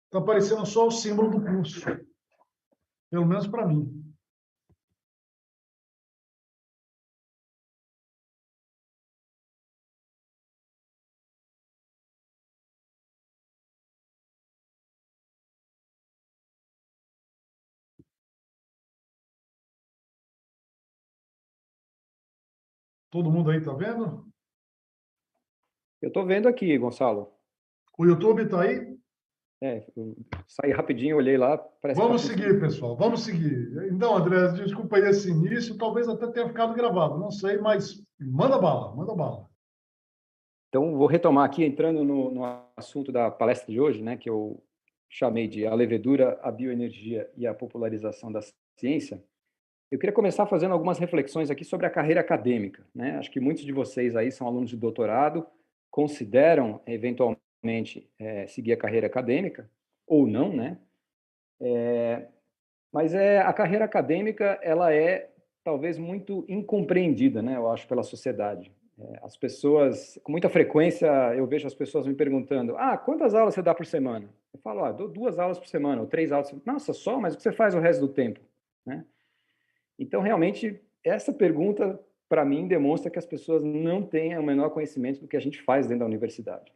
Está aparecendo só o símbolo do curso, pelo menos para mim. Todo mundo aí está vendo? Eu estou vendo aqui, Gonçalo. O YouTube está aí? Eu saí rapidinho, olhei lá, parece que está Vamos funcionando. seguir, pessoal, vamos seguir. Então, André, desculpa aí esse início, talvez até tenha ficado gravado, não sei, mas manda bala, manda bala. Então, vou retomar aqui, entrando no assunto da palestra de hoje, né, que eu chamei de A Levedura, a Bioenergia e a Popularização da Ciência. Eu queria começar fazendo algumas reflexões aqui sobre a carreira acadêmica, né? Acho que muitos de vocês aí são alunos de doutorado, consideram, eventualmente, seguir a carreira acadêmica, ou não, né? Mas a carreira acadêmica, ela é talvez muito incompreendida, né? Eu acho, pela sociedade. As pessoas, com muita frequência, eu vejo as pessoas me perguntando: quantas aulas você dá por semana? Eu falo: dou 2 aulas por semana, ou 3 aulas. Nossa, só? Mas o que você faz o resto do tempo? Né? Então, realmente, essa pergunta, para mim, demonstra que as pessoas não têm o menor conhecimento do que a gente faz dentro da universidade.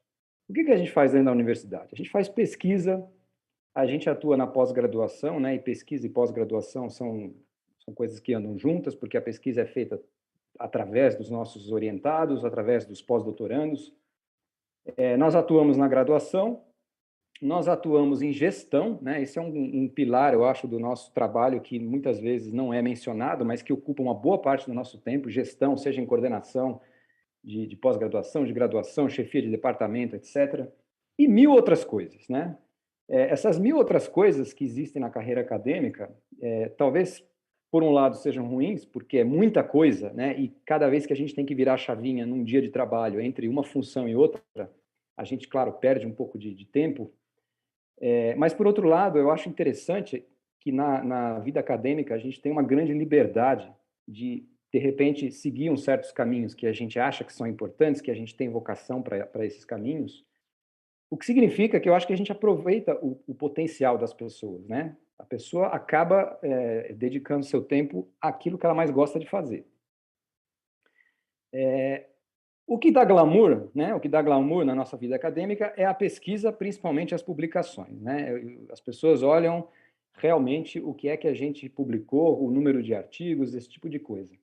O que a gente faz dentro da universidade? A gente faz pesquisa, a gente atua na pós-graduação, né? E pesquisa e pós-graduação são coisas que andam juntas, porque a pesquisa é feita através dos nossos orientados, através dos pós-doutorandos. Nós atuamos na graduação, nós atuamos em gestão, né? Esse é um pilar, eu acho, do nosso trabalho que muitas vezes não é mencionado, mas que ocupa uma boa parte do nosso tempo, gestão, seja em coordenação de pós-graduação, de graduação, chefia de departamento, etc. E mil outras coisas, né? Essas mil outras coisas que existem na carreira acadêmica, talvez, por um lado, sejam ruins, porque é muita coisa, né? E cada vez que a gente tem que virar a chavinha num dia de trabalho entre uma função e outra, a gente, claro, perde um pouco de tempo. Mas, por outro lado, eu acho interessante que na vida acadêmica a gente tem uma grande liberdade de repente, seguir uns certos caminhos que a gente acha que são importantes, que a gente tem vocação para esses caminhos, o que significa que eu acho que a gente aproveita o potencial das pessoas, né? A pessoa acaba dedicando seu tempo àquilo que ela mais gosta de fazer. O que dá glamour, né? O que dá glamour na nossa vida acadêmica é a pesquisa, principalmente as publicações, né? As pessoas olham realmente o que é que a gente publicou, o número de artigos, esse tipo de coisa.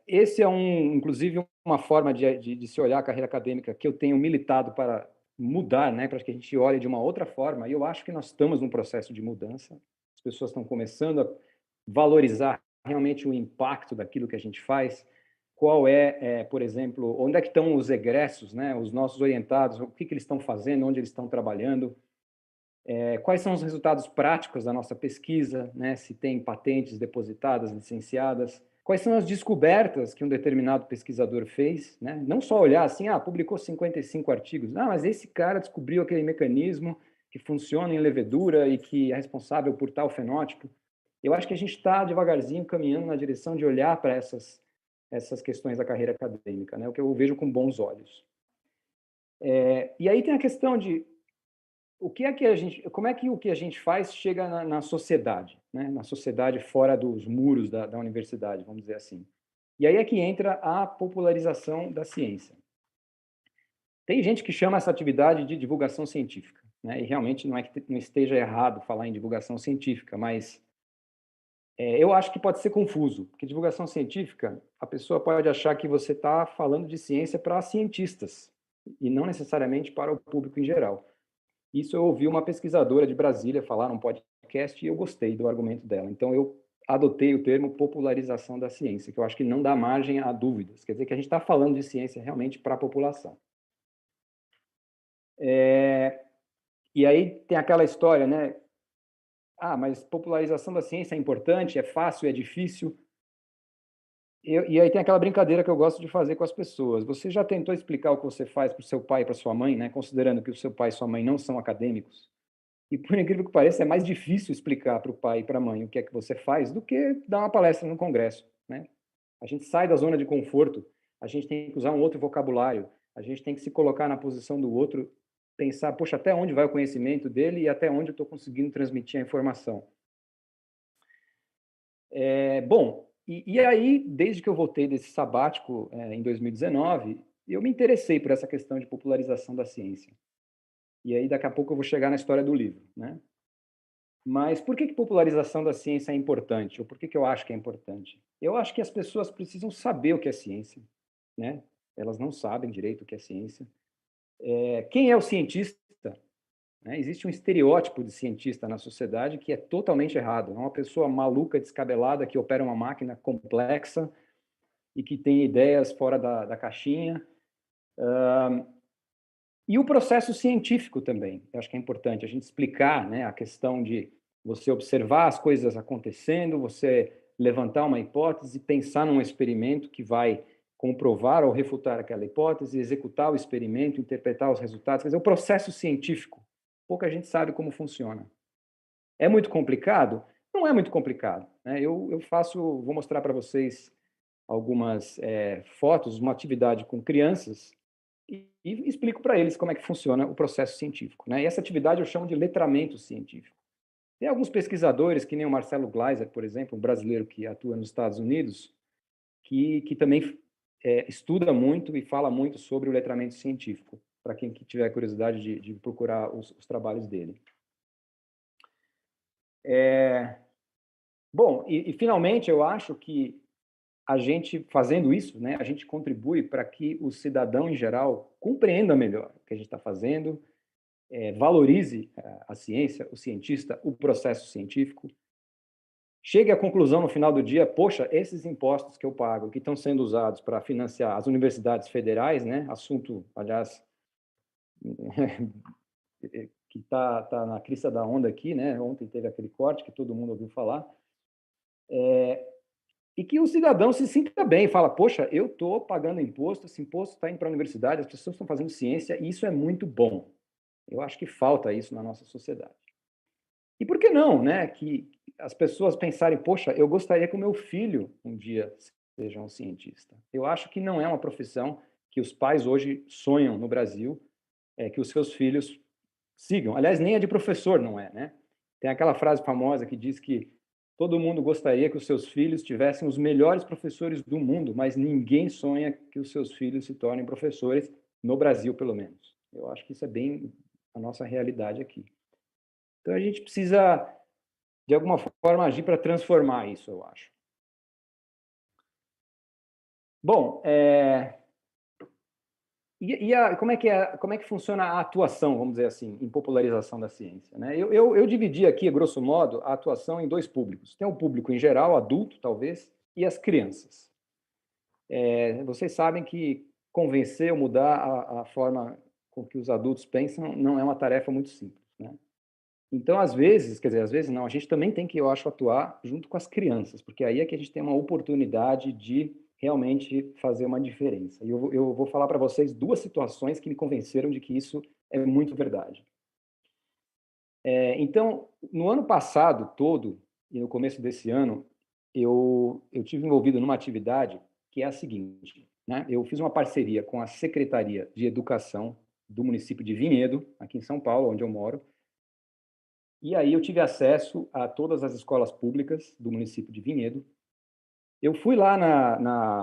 Esse é, inclusive, uma forma de se olhar a carreira acadêmica que eu tenho militado para mudar, né, para que a gente olhe de uma outra forma, e eu acho que nós estamos num processo de mudança. As pessoas estão começando a valorizar realmente o impacto daquilo que a gente faz, qual por exemplo, onde é que estão os egressos, né, os nossos orientados, o que eles estão fazendo, onde eles estão trabalhando, quais são os resultados práticos da nossa pesquisa, né, se tem patentes depositadas, licenciadas, quais são as descobertas que um determinado pesquisador fez, né? Não só olhar assim, publicou 55 artigos, mas esse cara descobriu aquele mecanismo que funciona em levedura e que é responsável por tal fenótipo. Eu acho que a gente está devagarzinho caminhando na direção de olhar para essas questões da carreira acadêmica, né? O que eu vejo com bons olhos. E aí tem a questão de como é que o que a gente faz chega na sociedade, né? Na sociedade fora dos muros da universidade, vamos dizer assim. E aí é que entra a popularização da ciência. Tem gente que chama essa atividade de divulgação científica, né? E realmente não é que não esteja errado falar em divulgação científica, mas eu acho que pode ser confuso, porque divulgação científica, a pessoa pode achar que você está falando de ciência para cientistas, e não necessariamente para o público em geral. Isso eu ouvi uma pesquisadora de Brasília falar num podcast e eu gostei do argumento dela. Então, eu adotei o termo popularização da ciência, que eu acho que não dá margem a dúvidas. Quer dizer que a gente está falando de ciência realmente para a população. E aí tem aquela história, né? Mas popularização da ciência é importante, é fácil, é difícil. E aí tem aquela brincadeira que eu gosto de fazer com as pessoas. Você já tentou explicar o que você faz para o seu pai e para sua mãe, né? Considerando que o seu pai e sua mãe não são acadêmicos? E, por incrível que pareça, é mais difícil explicar para o pai e para a mãe o que é que você faz do que dar uma palestra no congresso, né? A gente sai da zona de conforto, a gente tem que usar um outro vocabulário, a gente tem que se colocar na posição do outro pensar, poxa, até onde vai o conhecimento dele e até onde eu estou conseguindo transmitir a informação. Bom, e aí, desde que eu voltei desse sabático em 2019, eu me interessei por essa questão de popularização da ciência. E aí, daqui a pouco, eu vou chegar na história do livro, né? Mas por que popularização da ciência é importante? Ou por que eu acho que é importante? Eu acho que as pessoas precisam saber o que é ciência, né? Elas não sabem direito o que é ciência. Quem é o cientista? Né? Existe um estereótipo de cientista na sociedade que é totalmente errado. É uma pessoa maluca, descabelada, que opera uma máquina complexa e que tem ideias fora da caixinha. E o processo científico também. Eu acho que é importante a gente explicar, né, a questão de você observar as coisas acontecendo, você levantar uma hipótese, pensar num experimento que vai comprovar ou refutar aquela hipótese, executar o experimento, interpretar os resultados. Quer dizer, o processo científico. Pouca gente sabe como funciona. É muito complicado? Não é muito complicado. Né? Vou mostrar para vocês algumas fotos, uma atividade com crianças e explico para eles como é que funciona o processo científico. Né? E essa atividade eu chamo de letramento científico. Tem alguns pesquisadores, que nem o Marcelo Gleiser, por exemplo, um brasileiro que atua nos Estados Unidos, que também estuda muito e fala muito sobre o letramento científico, para quem que tiver curiosidade de procurar os trabalhos dele. Bom, finalmente eu acho que a gente fazendo isso, né, a gente contribui para que o cidadão em geral compreenda melhor o que a gente está fazendo, valorize a ciência, o cientista, o processo científico, chegue à conclusão no final do dia, poxa, esses impostos que eu pago, que estão sendo usados para financiar as universidades federais, né, assunto, aliás, que tá na crista da onda aqui, né, ontem teve aquele corte que todo mundo ouviu falar, e que o cidadão se sinta bem, fala, poxa, eu estou pagando imposto, esse imposto está indo para a universidade, as pessoas estão fazendo ciência, e isso é muito bom. Eu acho que falta isso na nossa sociedade. E por que não, né? Que as pessoas pensarem, poxa, eu gostaria que o meu filho um dia seja um cientista. Eu acho que não é uma profissão que os pais hoje sonham no Brasil, que os seus filhos sigam. Aliás, nem a de professor não é, né? Tem aquela frase famosa que diz que todo mundo gostaria que os seus filhos tivessem os melhores professores do mundo, mas ninguém sonha que os seus filhos se tornem professores, no Brasil, pelo menos. Eu acho que isso é bem a nossa realidade aqui. Então, a gente precisa, de alguma forma, agir para transformar isso, eu acho. Bom, como é que funciona a atuação, vamos dizer assim, em popularização da ciência? Né? Eu dividi aqui, grosso modo, a atuação em dois públicos. Tem o público em geral, adulto, talvez, e as crianças. Vocês sabem que convencer ou mudar a forma com que os adultos pensam não é uma tarefa muito simples, né? Então, às vezes, quer dizer, às vezes não, a gente também tem que, eu acho, atuar junto com as crianças, porque aí é que a gente tem uma oportunidade de realmente fazer uma diferença. E eu vou falar para vocês duas situações que me convenceram de que isso é muito verdade. Então, no ano passado todo, e no começo desse ano, eu tive envolvido numa atividade que é a seguinte, né? Eu fiz uma parceria com a Secretaria de Educação do município de Vinhedo, aqui em São Paulo, onde eu moro, e aí eu tive acesso a todas as escolas públicas do município de Vinhedo. Eu fui lá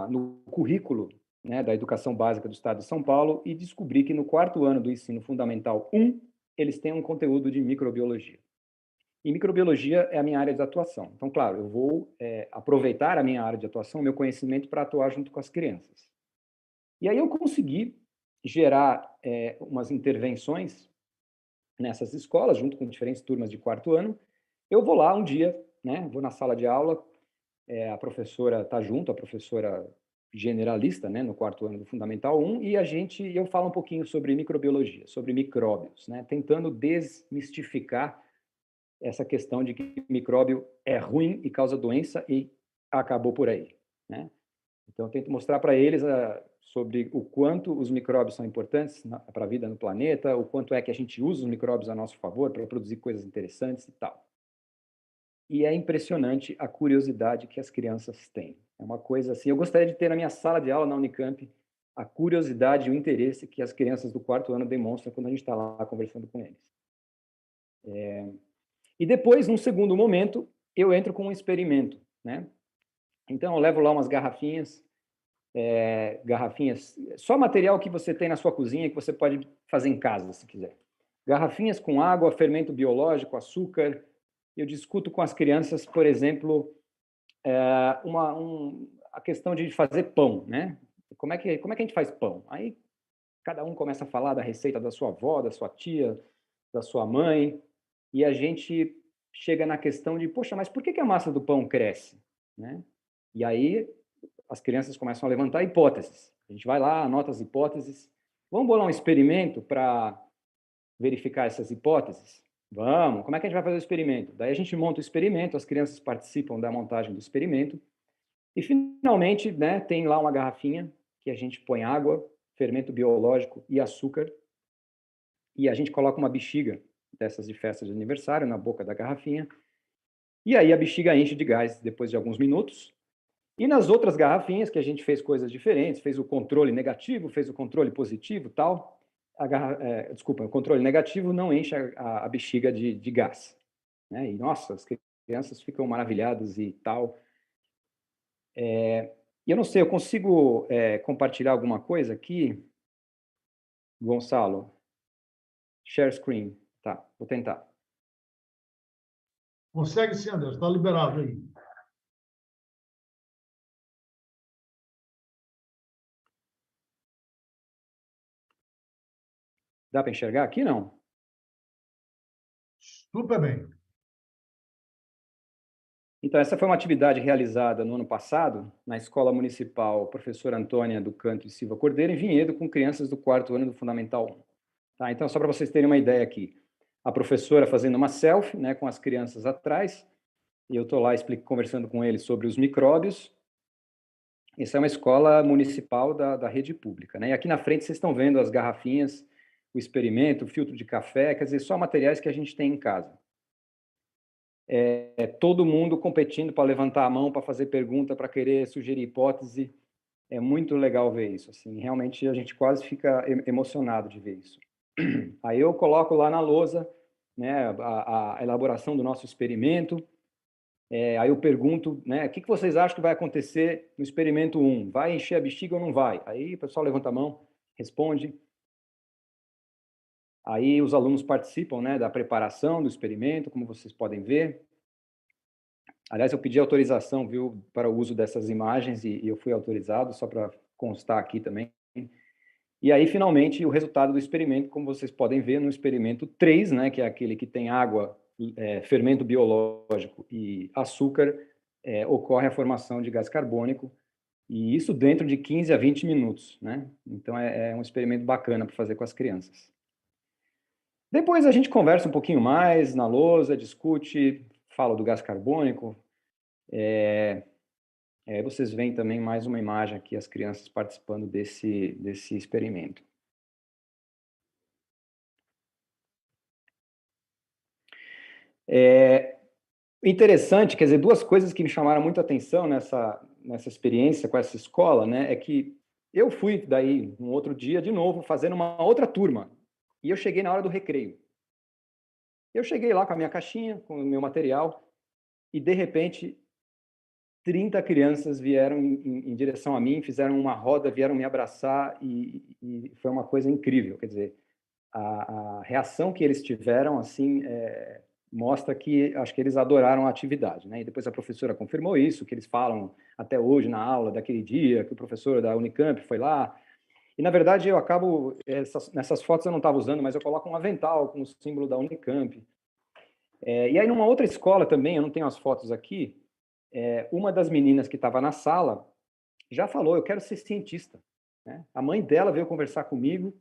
no currículo, né, da Educação Básica do Estado de São Paulo e descobri que no quarto ano do Ensino Fundamental 1, eles têm um conteúdo de microbiologia. E microbiologia é a minha área de atuação. Então, claro, eu vou aproveitar a minha área de atuação, o meu conhecimento, para atuar junto com as crianças. E aí eu consegui gerar umas intervenções nessas escolas, junto com diferentes turmas de quarto ano. Eu vou lá um dia, né, vou na sala de aula, a professora está junto, a professora generalista, né, no quarto ano do Fundamental 1, e eu falo um pouquinho sobre microbiologia, sobre micróbios, né, tentando desmistificar essa questão de que micróbio é ruim e causa doença e acabou por aí, né? Então, eu tento mostrar para eles sobre o quanto os micróbios são importantes para a vida no planeta, o quanto é que a gente usa os micróbios a nosso favor para produzir coisas interessantes e tal. E é impressionante a curiosidade que as crianças têm. É uma coisa assim, eu gostaria de ter na minha sala de aula na Unicamp a curiosidade e o interesse que as crianças do quarto ano demonstram quando a gente está lá conversando com eles. E depois, num segundo momento, eu entro com um experimento, né? Então, eu levo lá umas garrafinhas, só material que você tem na sua cozinha que você pode fazer em casa, se quiser. Garrafinhas com água, fermento biológico, açúcar. Eu discuto com as crianças, por exemplo, a questão de fazer pão, né? Como é que a gente faz pão? Aí cada um começa a falar da receita da sua avó, da sua tia, da sua mãe, e a gente chega na questão de, poxa, mas por que a massa do pão cresce? Né? E aí as crianças começam a levantar hipóteses. A gente vai lá, anota as hipóteses. Vamos bolar um experimento para verificar essas hipóteses? Vamos. Como é que a gente vai fazer o experimento? Daí a gente monta o experimento, as crianças participam da montagem do experimento, e finalmente, né, tem lá uma garrafinha que a gente põe água, fermento biológico e açúcar, e a gente coloca uma bexiga dessas de festa de aniversário na boca da garrafinha, e aí a bexiga enche de gás depois de alguns minutos. E nas outras garrafinhas, que a gente fez coisas diferentes, fez o controle negativo, fez o controle positivo, tal, o controle negativo não enche a bexiga de gás. Né? E, nossa, as crianças ficam maravilhadas e tal. E eu não sei, eu consigo compartilhar alguma coisa aqui, Gonçalo? Share screen. Tá, vou tentar. Consegue sim, Anderson, está liberado aí. Dá para enxergar aqui, não? Super bem. Então, essa foi uma atividade realizada no ano passado na Escola Municipal Professora Antônia do Canto e Silva Cordeiro, em Vinhedo, com crianças do quarto ano do Fundamental 1. Tá? Então, só para vocês terem uma ideia aqui, a professora fazendo uma selfie, né, com as crianças atrás, e eu estou lá conversando com eles sobre os micróbios. Essa é uma escola municipal da rede pública. Né? E aqui na frente vocês estão vendo as garrafinhas, o experimento, o filtro de café, quer dizer, só materiais que a gente tem em casa. Todo mundo competindo para levantar a mão, para fazer pergunta, para querer sugerir hipótese. É muito legal ver isso. Assim, realmente a gente quase fica emocionado de ver isso. Aí eu coloco lá na lousa, né, a elaboração do nosso experimento. Aí eu pergunto, né, o que vocês acham que vai acontecer no experimento 1? Vai encher a bexiga ou não vai? Aí o pessoal levanta a mão, responde. Aí os alunos participam, né, da preparação do experimento, como vocês podem ver. Aliás, eu pedi autorização, viu, para o uso dessas imagens e eu fui autorizado, só para constar aqui também. E aí, finalmente, o resultado do experimento, como vocês podem ver no experimento 3, né, que é aquele que tem água, fermento biológico e açúcar, ocorre a formação de gás carbônico, e isso dentro de 15 a 20 minutos. Né? Então, é um experimento bacana para fazer com as crianças. Depois a gente conversa um pouquinho mais na lousa, discute, fala do gás carbônico. Vocês veem também mais uma imagem aqui, as crianças participando desse experimento. Interessante, quer dizer, duas coisas que me chamaram muito a atenção nessa experiência com essa escola, né, é que eu fui daí, um outro dia, de novo, fazendo uma outra turma, e eu cheguei na hora do recreio. Eu cheguei lá com a minha caixinha, com o meu material, e de repente 30 crianças vieram em direção a mim, fizeram uma roda, vieram me abraçar e foi uma coisa incrível. Quer dizer, a reação que eles tiveram, assim, mostra que acho que eles adoraram a atividade. Né? E depois a professora confirmou isso, que eles falam até hoje na aula daquele dia, que o professor da Unicamp foi lá. E, na verdade, eu acabo, nessas fotos eu não estava usando, mas eu coloco um avental com o símbolo da Unicamp. E aí, numa outra escola também, eu não tenho as fotos aqui, uma das meninas que estava na sala já falou, eu quero ser cientista. Né? A mãe dela veio conversar comigo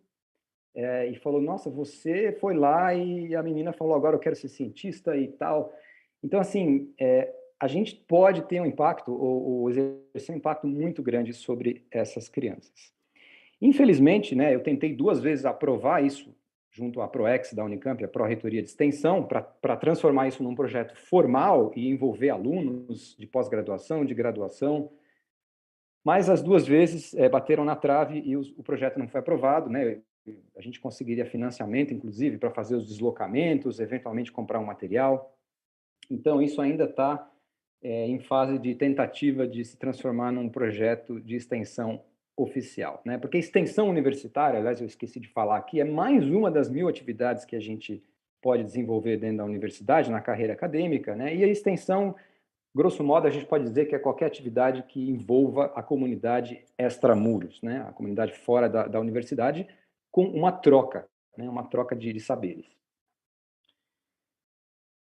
e falou, nossa, você foi lá e a menina falou, agora eu quero ser cientista e tal. Então, assim, a gente pode ter um impacto, ou exercer um impacto muito grande sobre essas crianças. Infelizmente, né, eu tentei 2 vezes aprovar isso junto à PROEX da Unicamp, a Pró-Reitoria de Extensão, para transformar isso num projeto formal e envolver alunos de pós-graduação, de graduação. Mas as duas vezes bateram na trave e o projeto não foi aprovado, né? A gente conseguiria financiamento, inclusive, para fazer os deslocamentos, eventualmente comprar um material. Então, isso ainda está em fase de tentativa de se transformar num projeto de extensão oficial, né? Porque extensão universitária, aliás, eu esqueci de falar aqui, é mais uma das 1000 atividades que a gente pode desenvolver dentro da universidade, na carreira acadêmica, né? E a extensão, grosso modo, a gente pode dizer que é qualquer atividade que envolva a comunidade extramuros, né? A comunidade fora da universidade, com uma troca, né? Uma troca de saberes.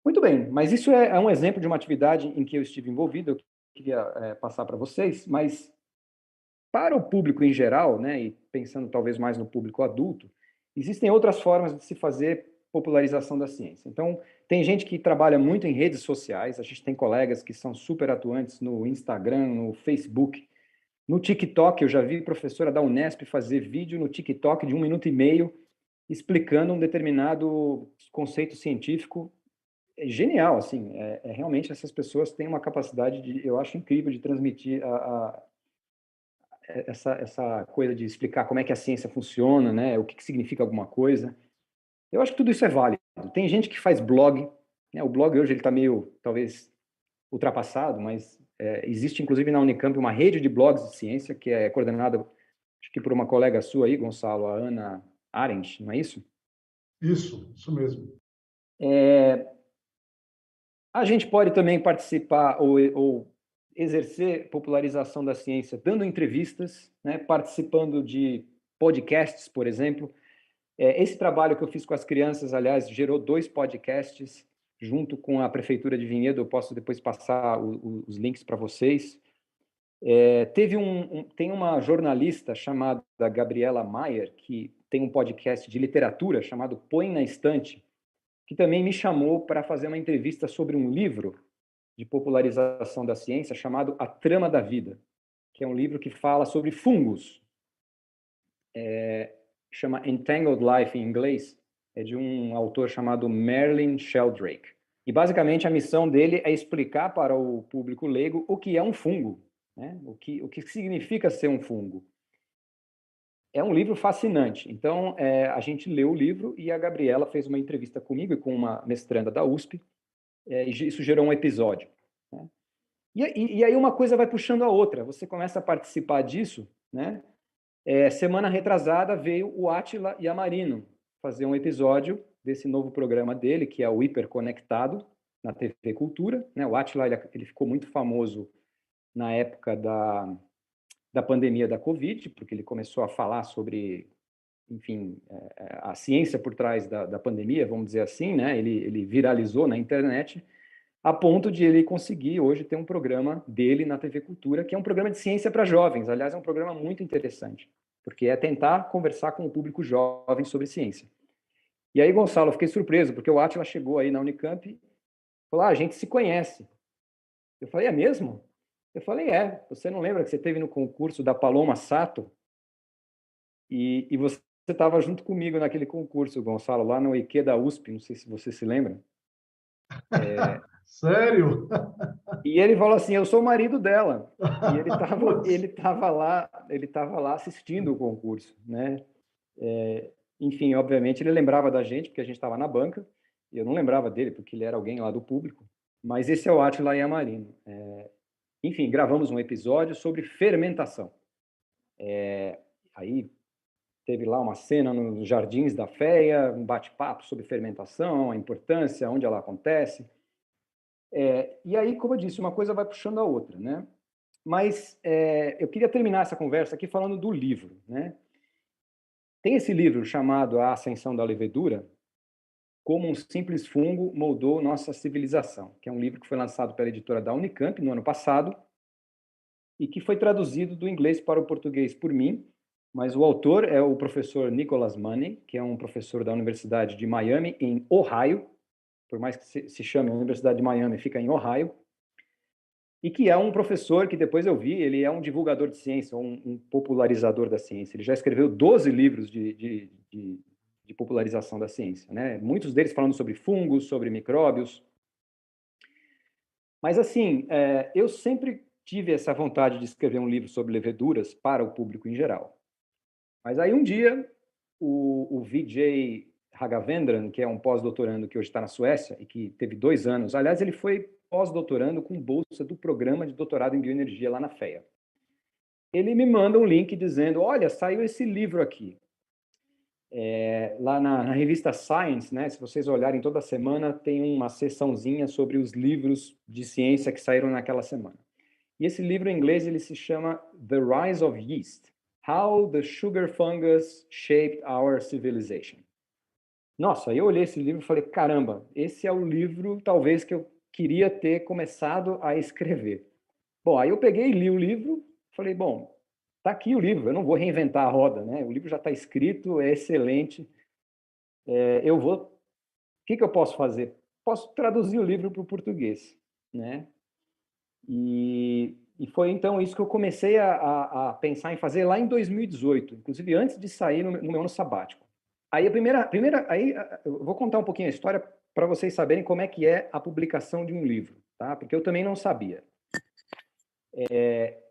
Muito bem, mas isso é um exemplo de uma atividade em que eu estive envolvido, eu queria passar para vocês, mas para o público em geral, né, e pensando talvez mais no público adulto, existem outras formas de se fazer popularização da ciência. Então, tem gente que trabalha muito em redes sociais, a gente tem colegas que são super atuantes no Instagram, no Facebook, no TikTok. Eu já vi professora da Unesp fazer vídeo no TikTok de 1 minuto e meio explicando um determinado conceito científico. É genial, assim, realmente essas pessoas têm uma capacidade, eu acho incrível, de transmitir essa coisa de explicar como é que a ciência funciona, né, o que significa alguma coisa. Eu acho que tudo isso é válido. Tem gente que faz blog, né, o blog hoje ele está meio, talvez, ultrapassado, mas existe inclusive na Unicamp uma rede de blogs de ciência que é coordenada, acho que por uma colega sua aí, Gonçalo, a Ana Arendt, não é isso? Isso mesmo. A gente pode também participar ou exercer popularização da ciência dando entrevistas, né, participando de podcasts, por exemplo. Esse trabalho que eu fiz com as crianças, aliás, gerou 2 podcasts junto com a Prefeitura de Vinhedo. Eu posso depois passar os links para vocês. Tem uma jornalista chamada Gabriela Maier, que tem um podcast de literatura chamado Põe na Estante, que também me chamou para fazer uma entrevista sobre um livro de popularização da ciência chamado A Trama da Vida, que é um livro que fala sobre fungos. Chama Entangled Life em inglês, é de um autor chamado Merlin Sheldrake. E basicamente a missão dele é explicar para o público leigo o que é um fungo, né? O que significa ser um fungo. É um livro fascinante. Então, a gente leu o livro e a Gabriela fez uma entrevista comigo e com uma mestranda da USP, e isso gerou um episódio, né? E aí uma coisa vai puxando a outra. Você começa a participar disso, né? Semana retrasada veio o Átila Yamarino fazer um episódio desse novo programa dele, que é o Hiperconectado, na TV Cultura, né? O Átila, ele ficou muito famoso na época da pandemia da Covid, porque ele começou a falar sobre, enfim, a ciência por trás da pandemia, vamos dizer assim, né? Ele viralizou na internet, a ponto de ele conseguir hoje ter um programa dele na TV Cultura, que é um programa de ciência para jovens. Aliás, é um programa muito interessante, porque é tentar conversar com o público jovem sobre ciência. E aí, Gonçalo, eu fiquei surpreso, porque o Átila chegou aí na Unicamp e falou: a gente se conhece. Eu falei: é mesmo? Eu falei: você não lembra que você teve no concurso da Paloma Sato? E você estava junto comigo naquele concurso, Gonçalo, lá no IQ da USP, não sei se você se lembra. Sério? E ele falou assim: eu sou o marido dela. E ele estava Putz. ele tava lá assistindo o concurso, né? Enfim, obviamente ele lembrava da gente porque a gente estava na banca. E eu não lembrava dele porque ele era alguém lá do público. Mas esse é o Átila Yamarino. Enfim, gravamos um episódio sobre fermentação. Aí teve lá uma cena nos Jardins da FEA, um bate-papo sobre fermentação, a importância, onde ela acontece. E aí, como eu disse, uma coisa vai puxando a outra, né? Mas eu queria terminar essa conversa aqui falando do livro, né? Tem esse livro chamado A Ascensão da Levedura, Como um Simples Fungo Moldou Nossa Civilização, que é um livro que foi lançado pela editora da Unicamp no ano passado e que foi traduzido do inglês para o português por mim, mas o autor é o professor Nicholas Money, que é um professor da Universidade de Miami, em Ohio, por mais que se chame Universidade de Miami, fica em Ohio, e que é um professor que depois eu vi, ele é um divulgador de ciência, um popularizador da ciência. Ele já escreveu 12 livros de popularização da ciência, né? Muitos deles falando sobre fungos, sobre micróbios. Mas, assim, eu sempre tive essa vontade de escrever um livro sobre leveduras para o público em geral. Mas aí um dia, o Vijay Raghavendran, que é um pós-doutorando que hoje está na Suécia e que teve 2 anos, aliás, ele foi pós-doutorando com bolsa do programa de doutorado em bioenergia lá na FEA. Ele me manda um link dizendo, olha, saiu esse livro aqui. Lá na revista Science, né, se vocês olharem toda semana, tem uma seçãozinha sobre os livros de ciência que saíram naquela semana. E esse livro em inglês ele se chama The Rise of Yeast, How the Sugar Fungus Shaped Our Civilization. Nossa, eu olhei esse livro e falei, caramba, esse é o livro talvez que eu queria ter começado a escrever. Bom, aí eu peguei e li o livro, falei, bom, tá aqui o livro, eu não vou reinventar a roda, né? O livro já está escrito, é excelente. O que eu posso fazer? Posso traduzir o livro para o português, né? E foi então isso que eu comecei a pensar em fazer lá em 2018, inclusive antes de sair no meu ano sabático. Aí aí eu vou contar um pouquinho a história para vocês saberem como é que é a publicação de um livro, tá? Porque eu também não sabia.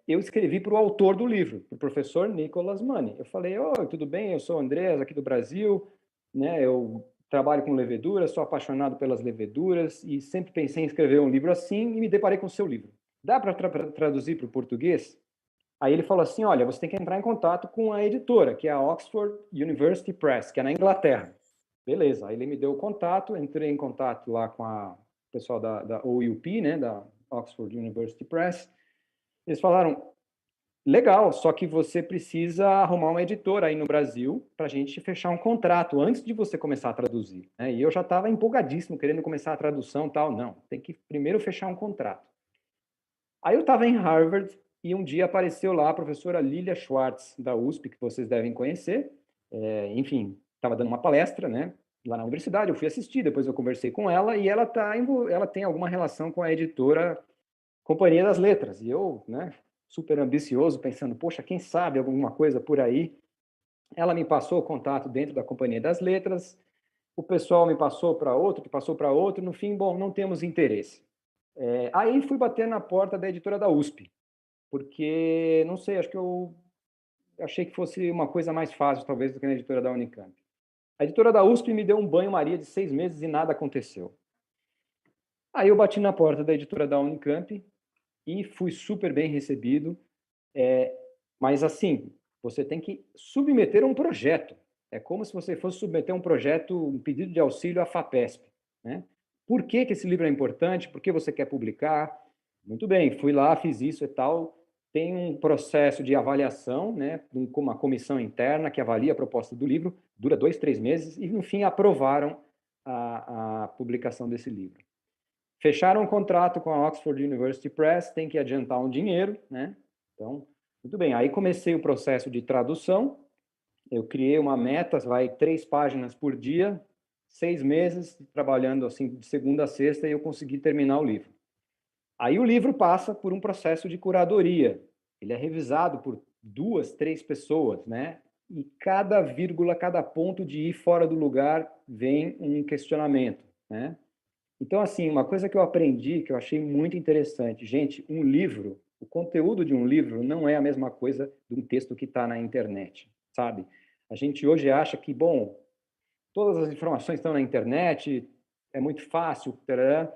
Eu escrevi para o autor do livro, para o professor Nicholas Money. Eu falei, oi, tudo bem? Eu sou o Andrés, aqui do Brasil, né? Eu trabalho com leveduras, sou apaixonado pelas leveduras e sempre pensei em escrever um livro assim e me deparei com o seu livro. Dá para traduzir para o português? Aí ele falou assim, olha, você tem que entrar em contato com a editora, que é a Oxford University Press, que é na Inglaterra. Beleza, aí ele me deu o contato, entrei em contato lá com o pessoal da OUP, né, da Oxford University Press. Eles falaram, legal, só que você precisa arrumar uma editora aí no Brasil para a gente fechar um contrato antes de você começar a traduzir. Né? E eu já estava empolgadíssimo, querendo começar a tradução e tal. Não, tem que primeiro fechar um contrato. Aí eu estava em Harvard e um dia apareceu lá a professora Lilia Schwartz, da USP, que vocês devem conhecer. Enfim, estava dando uma palestra, né, lá na universidade, eu fui assistir, depois eu conversei com ela e ela tem alguma relação com a editora Companhia das Letras. E eu, né, super ambicioso, pensando, poxa, quem sabe alguma coisa por aí. Ela me passou o contato dentro da Companhia das Letras, o pessoal me passou para outro, que passou para outro, no fim, bom, não temos interesse. Aí fui bater na porta da editora da USP, porque, não sei, acho que eu achei que fosse uma coisa mais fácil, talvez, do que na editora da Unicamp. A editora da USP me deu um banho-maria de 6 meses e nada aconteceu. Aí eu bati na porta da editora da Unicamp e fui super bem recebido, mas assim, você tem que submeter um projeto. É como se você fosse submeter um projeto, um pedido de auxílio à FAPESP. Né? Por que esse livro é importante? Por que você quer publicar? Muito bem, fui lá, fiz isso e tal. Tem um processo de avaliação, né, com uma comissão interna que avalia a proposta do livro, dura 2, 3 meses, e, no fim, aprovaram a publicação desse livro. Fecharam um contrato com a Oxford University Press, tem que adiantar um dinheiro, né? Então, muito bem. Aí comecei o processo de tradução. Eu criei uma meta, vai 3 páginas por dia, 6 meses trabalhando assim de segunda a sexta e eu consegui terminar o livro. Aí o livro passa por um processo de curadoria. Ele é revisado por 2, 3 pessoas, né? E cada vírgula, cada ponto de ir fora do lugar vem um questionamento, né? Então, assim, uma coisa que eu aprendi, que eu achei muito interessante, gente, um livro, o conteúdo de um livro não é a mesma coisa de um texto que está na internet, sabe? A gente hoje acha que, bom, todas as informações estão na internet, é muito fácil, tarará.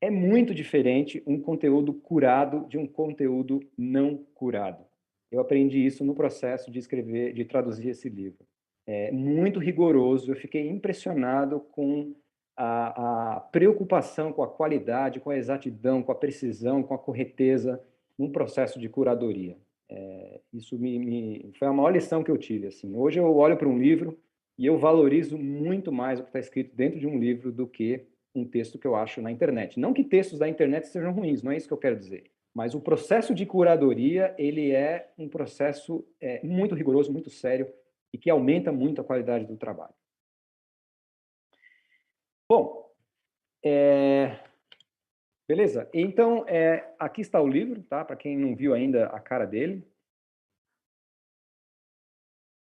É muito diferente um conteúdo curado de um conteúdo não curado. Eu aprendi isso no processo de escrever, de traduzir esse livro. É muito rigoroso, eu fiquei impressionado com a preocupação com a qualidade, com a exatidão, com a precisão, com a correteza num processo de curadoria. Isso foi a maior lição que eu tive. Assim. Hoje eu olho para um livro e eu valorizo muito mais o que está escrito dentro de um livro do que um texto que eu acho na internet. Não que textos da internet sejam ruins, não é isso que eu quero dizer. Mas o processo de curadoria, ele é um processo muito rigoroso, muito sério e que aumenta muito a qualidade do trabalho. Bom, beleza? Então, aqui está o livro, tá? Para quem não viu ainda a cara dele.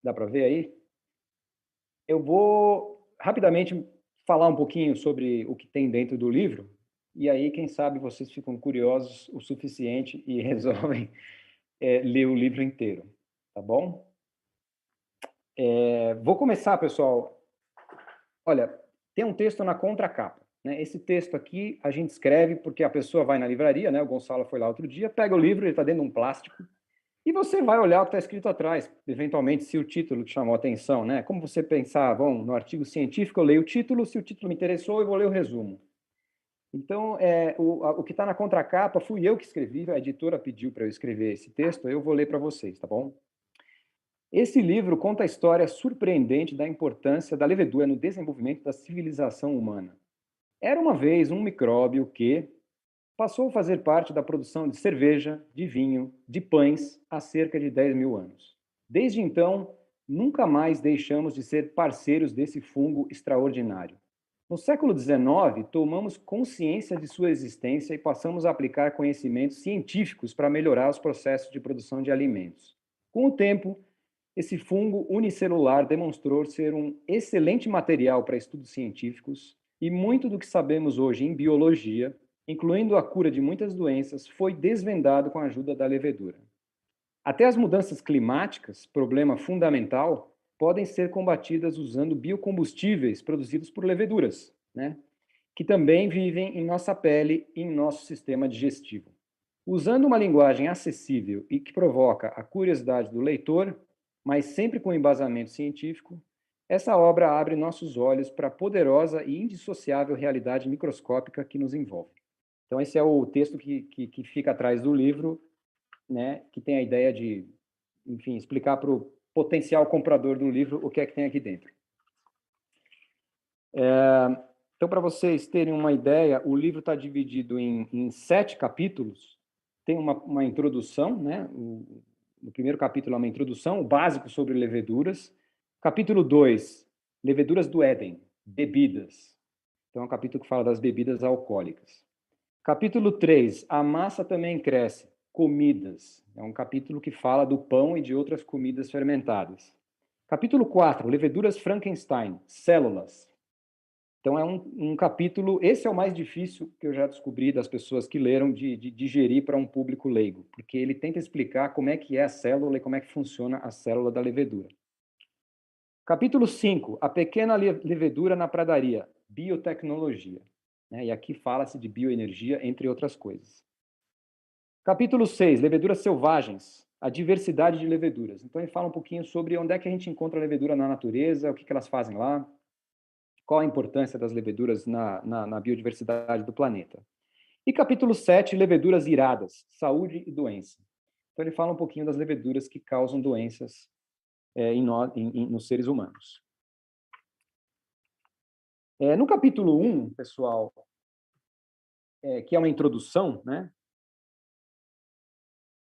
Dá para ver aí? Eu vou rapidamente falar um pouquinho sobre o que tem dentro do livro, e aí, quem sabe, vocês ficam curiosos o suficiente e resolvem ler o livro inteiro, tá bom? Vou começar, pessoal. Olha, tem um texto na contracapa, né? Esse texto aqui a gente escreve porque a pessoa vai na livraria, né? O Gonçalo foi lá outro dia, pega o livro, ele está dentro de um plástico, e você vai olhar o que está escrito atrás, eventualmente, se o título te chamou a atenção, né? Como você pensar, bom, no artigo científico eu leio o título, se o título me interessou, eu vou ler o resumo. Então, o que está na contracapa fui eu que escrevi, a editora pediu para eu escrever esse texto, eu vou ler para vocês, tá bom? Esse livro conta a história surpreendente da importância da levedura no desenvolvimento da civilização humana. Era uma vez um micróbio que passou a fazer parte da produção de cerveja, de vinho, de pães há cerca de 10 mil anos. Desde então, nunca mais deixamos de ser parceiros desse fungo extraordinário. No século XIX, tomamos consciência de sua existência e passamos a aplicar conhecimentos científicos para melhorar os processos de produção de alimentos. Com o tempo, esse fungo unicelular demonstrou ser um excelente material para estudos científicos e muito do que sabemos hoje em biologia, incluindo a cura de muitas doenças, foi desvendado com a ajuda da levedura. Até as mudanças climáticas, problema fundamental, podem ser combatidas usando biocombustíveis produzidos por leveduras, né? Que também vivem em nossa pele e em nosso sistema digestivo. Usando uma linguagem acessível e que provoca a curiosidade do leitor, mas sempre com embasamento científico, essa obra abre nossos olhos para a poderosa e indissociável realidade microscópica que nos envolve. Então, esse é o texto que fica atrás do livro, né, que tem a ideia de, enfim, explicar para o potencial comprador do livro o que é que tem aqui dentro. Então, para vocês terem uma ideia, o livro está dividido em 7 capítulos. Tem uma introdução, né? No primeiro capítulo é uma introdução, o básico sobre leveduras. Capítulo 2, leveduras do Éden, bebidas. Então, é um capítulo que fala das bebidas alcoólicas. Capítulo 3, a massa também cresce, comidas. É um capítulo que fala do pão e de outras comidas fermentadas. Capítulo 4, leveduras Frankenstein, células. Então, é um capítulo, esse é o mais difícil que eu já descobri das pessoas que leram, de digerir para um público leigo, porque ele tenta explicar como é que é a célula e como é que funciona a célula da levedura. Capítulo 5, a pequena levedura na pradaria, biotecnologia. E aqui fala-se de bioenergia, entre outras coisas. Capítulo 6, leveduras selvagens, a diversidade de leveduras. Então, ele fala um pouquinho sobre onde é que a gente encontra a levedura na natureza, o que elas fazem lá, qual a importância das leveduras na biodiversidade do planeta. E capítulo 7, leveduras iradas, saúde e doença. Então, ele fala um pouquinho das leveduras que causam doenças nos seres humanos. No capítulo 1, pessoal, que é uma introdução, né?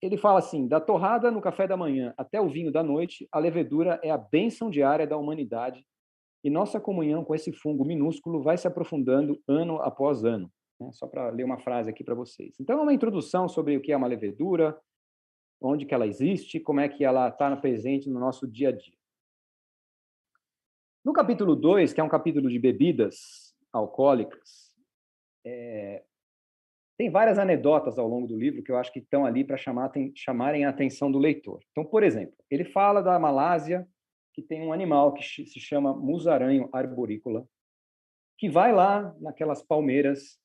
Ele fala assim, da torrada no café da manhã até o vinho da noite, a levedura é a bênção diária da humanidade e nossa comunhão com esse fungo minúsculo vai se aprofundando ano após ano. Né? Só para ler uma frase aqui para vocês. Então, é uma introdução sobre o que é uma levedura, onde que ela existe, como é que ela está presente no nosso dia a dia. No capítulo 2, que é um capítulo de bebidas alcoólicas, tem várias anedotas ao longo do livro que eu acho que estão ali para chamarem a atenção do leitor. Então, por exemplo, ele fala da Malásia, que tem um animal que se chama musaranho arborícola, que vai lá naquelas palmeiras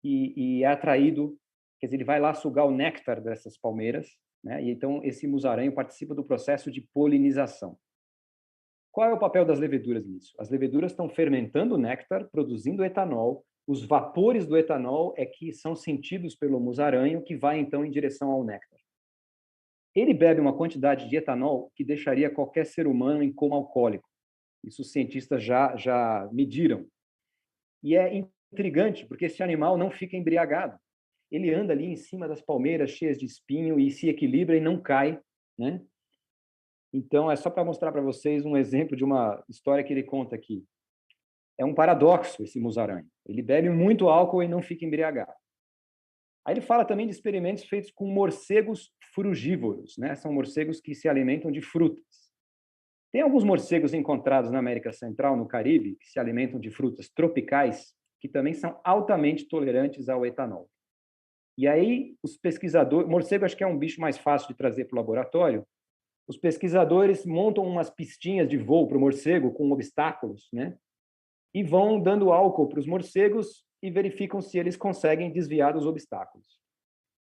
e é atraído, quer dizer, ele vai lá sugar o néctar dessas palmeiras, né? E então esse musaranho participa do processo de polinização. Qual é o papel das leveduras nisso? As leveduras estão fermentando o néctar, produzindo etanol. Os vapores do etanol é que são sentidos pelo musaranho, que vai então em direção ao néctar. Ele bebe uma quantidade de etanol que deixaria qualquer ser humano em coma alcoólico. Isso os cientistas já mediram. E é intrigante, porque esse animal não fica embriagado. Ele anda ali em cima das palmeiras cheias de espinho e se equilibra e não cai, né? Então, é só para mostrar para vocês um exemplo de uma história que ele conta aqui. É um paradoxo esse musaranho. Ele bebe muito álcool e não fica embriagado. Aí ele fala também de experimentos feitos com morcegos frugívoros, né? São morcegos que se alimentam de frutas. Tem alguns morcegos encontrados na América Central, no Caribe, que se alimentam de frutas tropicais, que também são altamente tolerantes ao etanol. E aí, os pesquisadores... Morcego acho que é um bicho mais fácil de trazer para o laboratório. Os pesquisadores montam umas pistinhas de voo para o morcego com obstáculos, né? E vão dando álcool para os morcegos e verificam se eles conseguem desviar dos obstáculos.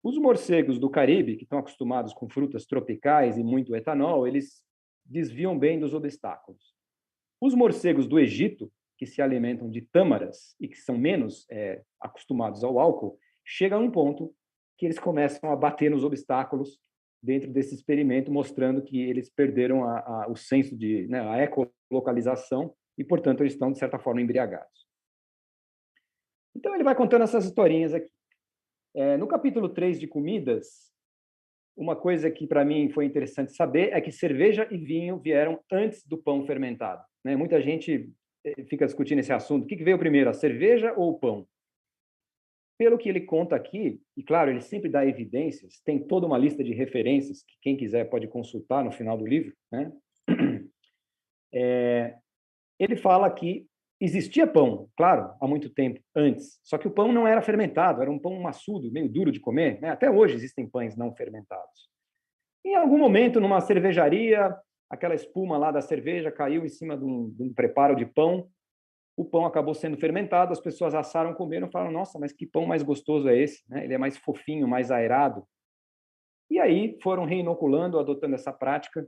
Os morcegos do Caribe, que estão acostumados com frutas tropicais e muito etanol, eles desviam bem dos obstáculos. Os morcegos do Egito, que se alimentam de tâmaras e que são menos acostumados ao álcool, chegam a um ponto que eles começam a bater nos obstáculos dentro desse experimento, mostrando que eles perderam o senso de, né, a ecolocalização e, portanto, eles estão, de certa forma, embriagados. Então, ele vai contando essas historinhas aqui. No capítulo 3 de comidas, uma coisa que, para mim, foi interessante saber é que cerveja e vinho vieram antes do pão fermentado, né? Muita gente fica discutindo esse assunto. O que veio primeiro, a cerveja ou o pão? Pelo que ele conta aqui, e claro, ele sempre dá evidências, tem toda uma lista de referências que quem quiser pode consultar no final do livro, né? Ele fala que existia pão, claro, há muito tempo antes, só que o pão não era fermentado, era um pão maçudo, meio duro de comer, né? Até hoje existem pães não fermentados. Em algum momento, numa cervejaria, aquela espuma lá da cerveja caiu em cima de um preparo de pão, o pão acabou sendo fermentado, as pessoas assaram, comeram, falaram, nossa, mas que pão mais gostoso é esse, né? Ele é mais fofinho, mais aerado. E aí foram reinoculando, adotando essa prática,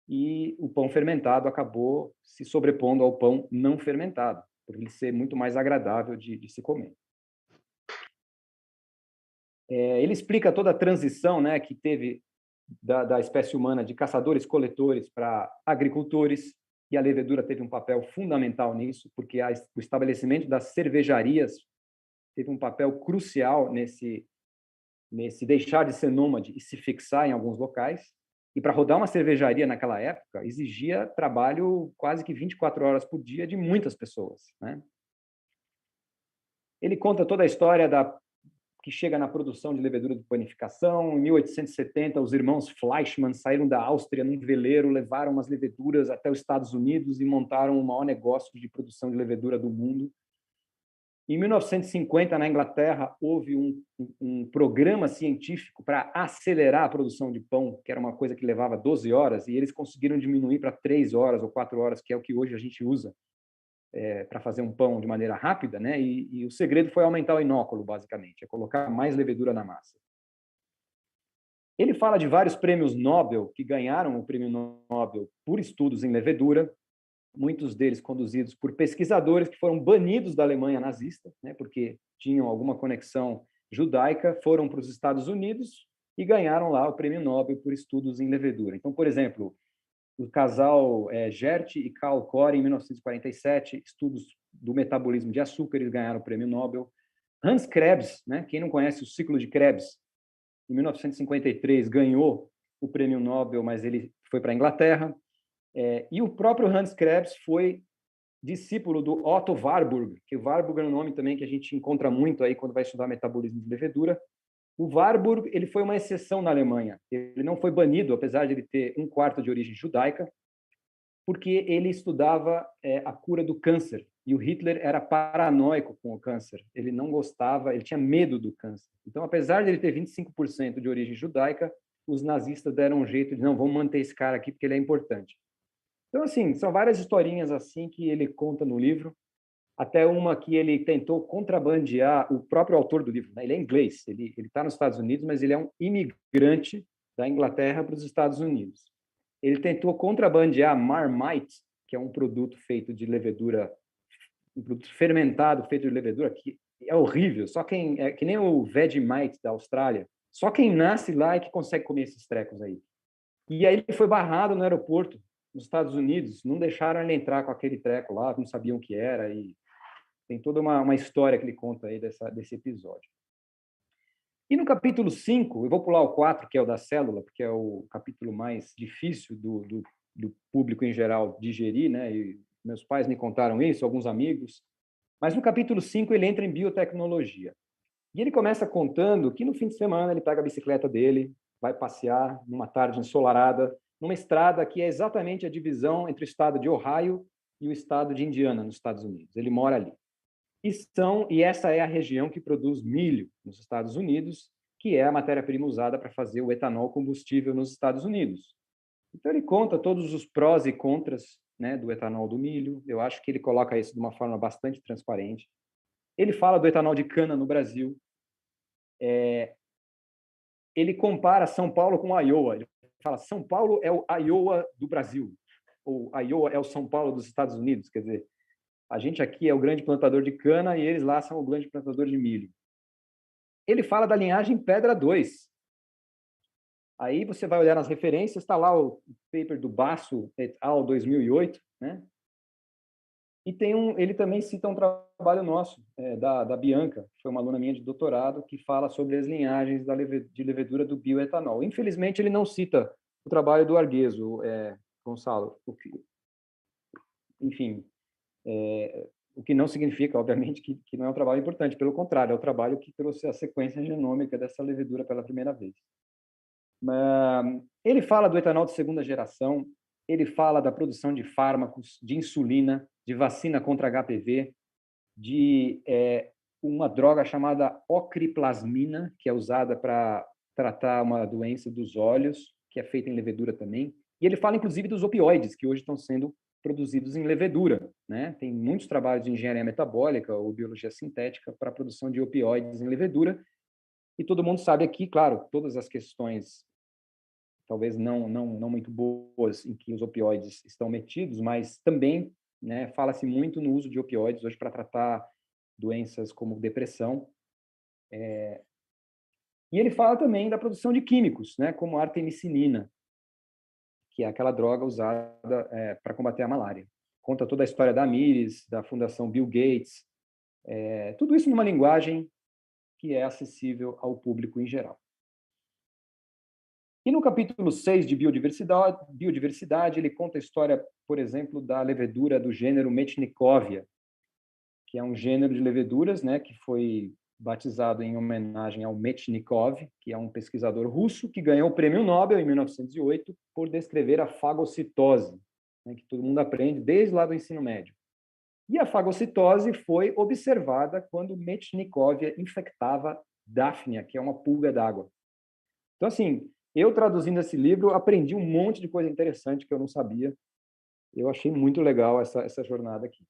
e o pão fermentado acabou se sobrepondo ao pão não fermentado, por ele ser muito mais agradável de se comer. Ele explica toda a transição, né, que teve da espécie humana de caçadores-coletores para agricultores, e a levedura teve um papel fundamental nisso, porque o estabelecimento das cervejarias teve um papel crucial nesse deixar de ser nômade e se fixar em alguns locais. E para rodar uma cervejaria naquela época, exigia trabalho quase que 24 horas por dia de muitas pessoas, né? Ele conta toda a história que chega na produção de levedura de panificação. Em 1870, os irmãos Fleischmann saíram da Áustria num veleiro, levaram umas leveduras até os Estados Unidos e montaram o maior negócio de produção de levedura do mundo. Em 1950, na Inglaterra, houve um programa científico para acelerar a produção de pão, que era uma coisa que levava 12 horas, e eles conseguiram diminuir para 3 horas ou 4 horas, que é o que hoje a gente usa para fazer um pão de maneira rápida, né? E o segredo foi aumentar o inóculo, basicamente, é colocar mais levedura na massa. Ele fala de vários prêmios Nobel que ganharam o prêmio Nobel por estudos em levedura, muitos deles conduzidos por pesquisadores que foram banidos da Alemanha nazista, né, porque tinham alguma conexão judaica, foram para os Estados Unidos e ganharam lá o prêmio Nobel por estudos em levedura. Então, por exemplo, o casal Gert e Karl Corre, em 1947, estudos do metabolismo de açúcar, eles ganharam o prêmio Nobel. Hans Krebs, né, quem não conhece o ciclo de Krebs, em 1953 ganhou o prêmio Nobel, mas ele foi para a Inglaterra. E o próprio Hans Krebs foi discípulo do Otto Warburg, que o Warburg é um nome também que a gente encontra muito aí quando vai estudar metabolismo de levedura. O Warburg, ele foi uma exceção na Alemanha. Ele não foi banido, apesar de ele ter um quarto de origem judaica, porque ele estudava a cura do câncer. E o Hitler era paranoico com o câncer. Ele não gostava, ele tinha medo do câncer. Então, apesar de ele ter 25% de origem judaica, os nazistas deram um jeito de, não, vamos manter esse cara aqui porque ele é importante. Então, assim, são várias historinhas assim que ele conta no livro, até uma que ele tentou contrabandear, o próprio autor do livro, né? Ele é inglês, ele está nos Estados Unidos, mas ele é um imigrante da Inglaterra para os Estados Unidos. Ele tentou contrabandear Marmite, que é um produto feito de levedura, um produto fermentado feito de levedura, que é horrível, só quem é que nem o Vegemite da Austrália, só quem nasce lá é que consegue comer esses trecos aí. E aí ele foi barrado no aeroporto nos Estados Unidos, não deixaram ele entrar com aquele treco lá, não sabiam o que era, e tem toda uma história que ele conta aí desse episódio. E no capítulo 5, eu vou pular o 4, que é o da célula, porque é o capítulo mais difícil do público em geral digerir, né? E meus pais me contaram isso, alguns amigos. Mas no capítulo 5 ele entra em biotecnologia. E ele começa contando que no fim de semana ele pega a bicicleta dele, vai passear numa tarde ensolarada, numa estrada que é exatamente a divisão entre o estado de Ohio e o estado de Indiana, nos Estados Unidos. Ele mora ali. E essa é a região que produz milho nos Estados Unidos, que é a matéria-prima usada para fazer o etanol combustível nos Estados Unidos. Então, ele conta todos os prós e contras, né, do etanol do milho. Eu acho que ele coloca isso de uma forma bastante transparente. Ele fala do etanol de cana no Brasil. Ele compara São Paulo com Iowa. Ele fala, São Paulo é o Iowa do Brasil, ou Iowa é o São Paulo dos Estados Unidos. Quer dizer, a gente aqui é o grande plantador de cana e eles lá são o grande plantador de milho. Ele fala da linhagem Pedra 2. Aí você vai olhar nas referências, está lá o paper do Basso et al. 2008, né? E ele também cita um trabalho nosso, da Bianca, que foi uma aluna minha de doutorado, que fala sobre as linhagens de levedura do bioetanol. Infelizmente, ele não cita o trabalho do Argueso, Gonçalo. Enfim, o que não significa, obviamente, que não é um trabalho importante. Pelo contrário, é o trabalho que trouxe a sequência genômica dessa levedura pela primeira vez. Ele fala do etanol de segunda geração, ele fala da produção de fármacos, de insulina, de vacina contra HPV, de uma droga chamada ocriplasmina, que é usada para tratar uma doença dos olhos, que é feita em levedura também. E ele fala, inclusive, dos opioides, que hoje estão sendo produzidos em levedura, né? Tem muitos trabalhos de engenharia metabólica ou biologia sintética para a produção de opioides em levedura. E todo mundo sabe aqui, claro, todas as questões talvez não muito boas em que os opioides estão metidos, mas também, né, fala-se muito no uso de opioides hoje para tratar doenças como depressão. E ele fala também da produção de químicos, né, como a artemisinin, que é aquela droga usada para combater a malária. Conta toda a história da Amyris, da Fundação Bill Gates, tudo isso numa linguagem que é acessível ao público em geral. E no capítulo 6 de biodiversidade, ele conta a história, por exemplo, da levedura do gênero Metchnikovia, que é um gênero de leveduras, né, que foi batizado em homenagem ao Metchnikov, que é um pesquisador russo que ganhou o Prêmio Nobel em 1908 por descrever a fagocitose, né, que todo mundo aprende desde lá do ensino médio. E a fagocitose foi observada quando Metchnikovia infectava Daphnia, que é uma pulga d'água. Então, assim, eu traduzindo esse livro, aprendi um monte de coisa interessante que eu não sabia. Eu achei muito legal essa jornada aqui.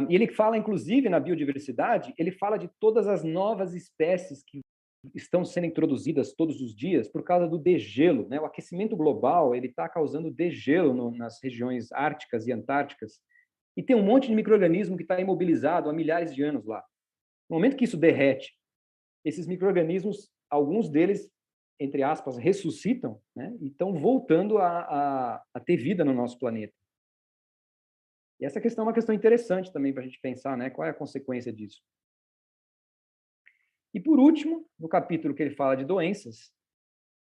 E ele fala, inclusive, na biodiversidade, ele fala de todas as novas espécies que estão sendo introduzidas todos os dias por causa do degelo, né? O aquecimento global ele está causando degelo nas regiões árticas e antárticas, e tem um monte de micro-organismo que está imobilizado há milhares de anos lá. No momento que isso derrete, esses micro-organismos, alguns deles, entre aspas, ressuscitam, né? E estão voltando a ter vida no nosso planeta. E essa questão é uma questão interessante também para a gente pensar, né? Qual é a consequência disso? E, por último, no capítulo que ele fala de doenças,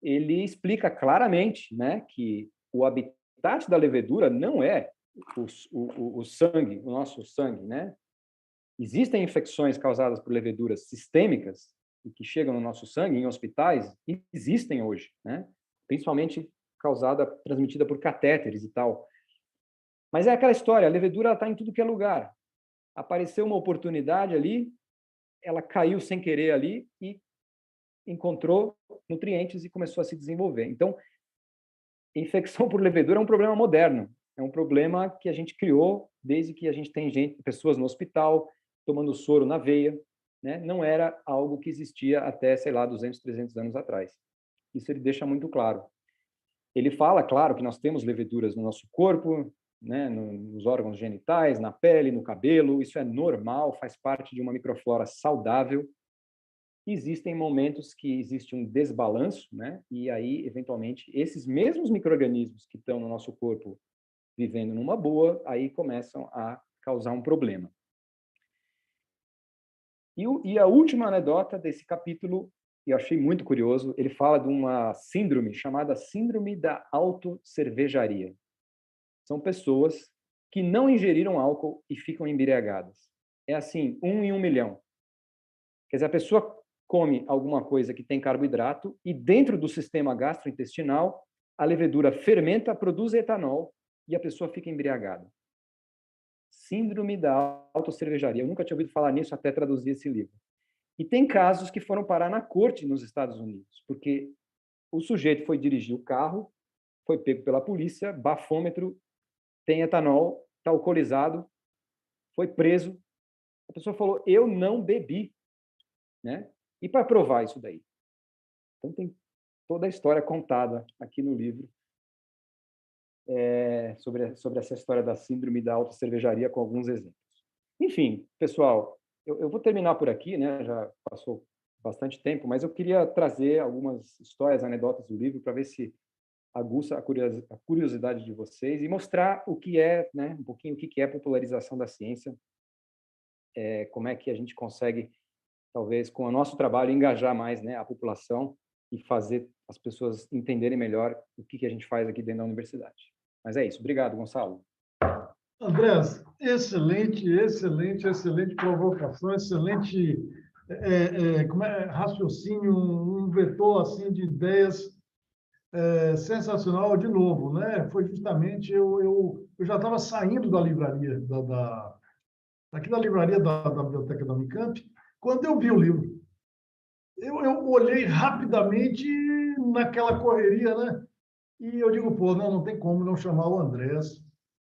ele explica claramente, né, que o habitat da levedura não é o sangue, o nosso sangue, né? Existem infecções causadas por leveduras sistêmicas e que chegam no nosso sangue em hospitais, e existem hoje, né? Principalmente transmitida por catéteres e tal. Mas é aquela história, a levedura está em tudo que é lugar. Apareceu uma oportunidade ali, ela caiu sem querer ali e encontrou nutrientes e começou a se desenvolver. Então, infecção por levedura é um problema moderno, é um problema que a gente criou desde que a gente tem pessoas no hospital tomando soro na veia, né? Não era algo que existia até, sei lá, 200, 300 anos atrás. Isso ele deixa muito claro. Ele fala, claro, que nós temos leveduras no nosso corpo, né, nos órgãos genitais, na pele, no cabelo, isso é normal, faz parte de uma microflora saudável. Existem momentos que existe um desbalanço, né, e aí, eventualmente, esses mesmos micro-organismos que estão no nosso corpo vivendo numa boa, aí começam a causar um problema. E a última anedota desse capítulo, e eu achei muito curioso, ele fala de uma síndrome chamada síndrome da autocervejaria. São pessoas que não ingeriram álcool e ficam embriagadas. É assim, 1 em 1 milhão. Quer dizer, a pessoa come alguma coisa que tem carboidrato e dentro do sistema gastrointestinal, a levedura fermenta, produz etanol e a pessoa fica embriagada. Síndrome da autocervejaria. Eu nunca tinha ouvido falar nisso até traduzir esse livro. E tem casos que foram parar na corte nos Estados Unidos, porque o sujeito foi dirigir o carro, foi pego pela polícia, bafômetro, tem etanol, está alcoolizado, foi preso. A pessoa falou, eu não bebi, né? E para provar isso daí? Então tem toda a história contada aqui no livro sobre essa história da síndrome da autocervejaria com alguns exemplos. Enfim, pessoal, eu vou terminar por aqui, né? Já passou bastante tempo, mas eu queria trazer algumas histórias, anedotas do livro para ver se aguça a curiosidade de vocês e mostrar o que é, né? Um pouquinho o que é a popularização da ciência, como é que a gente consegue, talvez, com o nosso trabalho, engajar mais, né, a população e fazer as pessoas entenderem melhor o que a gente faz aqui dentro da universidade. Mas é isso. Obrigado, Gonçalo. Andrés, excelente, excelente, excelente provocação, excelente raciocínio, um vetor assim de ideias sensacional de novo, né? Foi justamente eu já estava saindo da livraria aqui da livraria da biblioteca da Unicamp quando eu vi o livro. Eu olhei rapidamente naquela correria, né? E eu digo, pô, não tem como não chamar o Andrés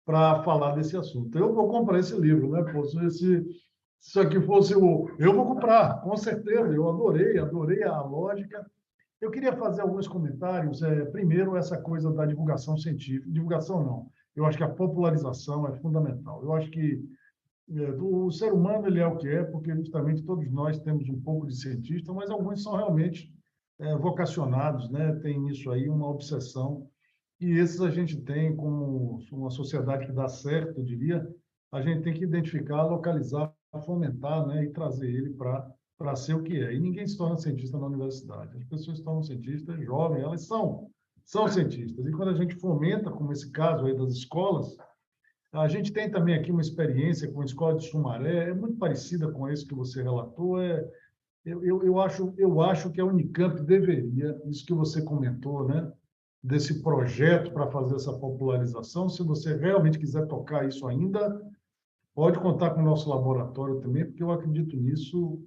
para falar desse assunto. Eu vou comprar esse livro, né? Pô, se isso aqui fosse o... Eu vou comprar, com certeza. Eu adorei a lógica. Eu queria fazer alguns comentários. Primeiro, essa coisa da divulgação científica. Divulgação, não. Eu acho que a popularização é fundamental. Eu acho que o ser humano ele é o que é, porque justamente todos nós temos um pouco de cientista, mas alguns são realmente vocacionados, né? Tem isso aí, uma obsessão. E esses a gente tem como uma sociedade que dá certo, eu diria, a gente tem que identificar, localizar, fomentar, né? E trazer ele para ser o que é. E ninguém se torna cientista na universidade. As pessoas se tornam cientistas jovens, elas são cientistas. E quando a gente fomenta, como esse caso aí das escolas, a gente tem também aqui uma experiência com a Escola de Sumaré, é muito parecida com esse que você relatou. Eu acho que a Unicamp deveria, isso que você comentou, né, desse projeto para fazer essa popularização, se você realmente quiser tocar isso ainda, pode contar com o nosso laboratório também, porque eu acredito nisso